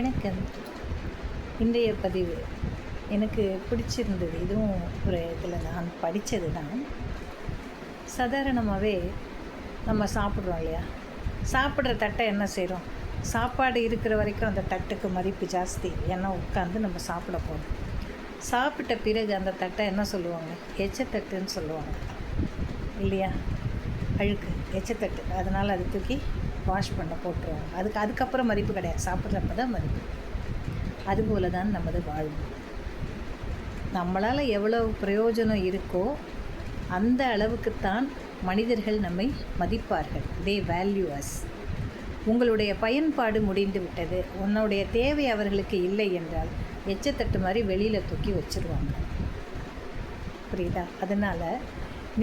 வணக்கம். இன்றைய பதிவு எனக்கு பிடிச்சிருந்தது. இதுவும் ஒரு இதில் நான் படித்தது தான். சாதாரணமாகவே நம்ம சாப்பிட்றோம் இல்லையா? சாப்பிட்ற தட்டை என்ன செய்கிறோம்? சாப்பாடு இருக்கிற வரைக்கும் அந்த தட்டுக்கு மதிப்பு ஜாஸ்தி. ஏன்னா உட்காந்து நம்ம சாப்பிட போகிறோம். சாப்பிட்ட பிறகு அந்த தட்டை என்ன சொல்லுவாங்க? எச்சத்தட்டுன்னு சொல்லுவாங்க இல்லையா? அழுக்கு எச்சத்தட்டு. அதனால் அது தூக்கி வாஷ் பண்ண போட்டுருவாங்க. அதுக்கப்புறம் மதிப்பு கிடையாது, சாப்பிட்றப்ப தான் மதிப்பு. அதுபோல தான் நமது வாழ்வு. நம்மளால் எவ்வளவு பிரயோஜனம் இருக்கோ அந்த அளவுக்குத்தான் மனிதர்கள் நம்மை மதிப்பார்கள். தே வேல்யூ அஸ். உங்களுடைய பயன்பாடு முடிந்து விட்டது, உன்னுடைய தேவை அவர்களுக்கு இல்லை என்றால் எச்சத்தட்டு மாதிரி வெளியில் தூக்கி வச்சுருவாங்க. புரியுதா? அதனால்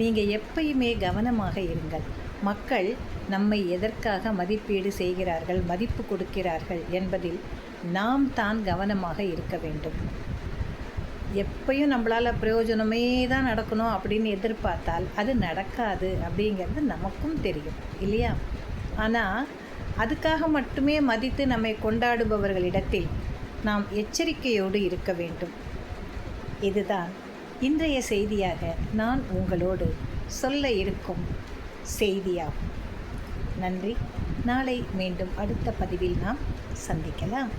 நீங்கள் எப்பயுமே கவனமாக இருங்கள். மக்கள் நம்மை எதற்காக மதிப்பீடு செய்கிறார்கள், மதிப்பு கொடுக்கிறார்கள் என்பதில் நாம் தான் கவனமாக இருக்க வேண்டும். எப்பயும் நம்மளால் பிரயோஜனமே தான் நடக்கணும் அப்படின்னு எதிர்பார்த்தால் அது நடக்காது அப்படிங்கிறது நமக்கும் தெரியும் இல்லையா? ஆனால் அதுக்காக மட்டுமே மதித்து நம்மை கொண்டாடுபவர்களிடத்தில் நாம் எச்சரிக்கையோடு இருக்க வேண்டும். இதுதான் இன்றைய செய்தியாக நான் உங்களோடு சொல்ல இருக்கும் செய்தியாகும். நன்றி. நாளை மீண்டும் அடுத்த பதிவில் நாம் சந்திக்கலாம்.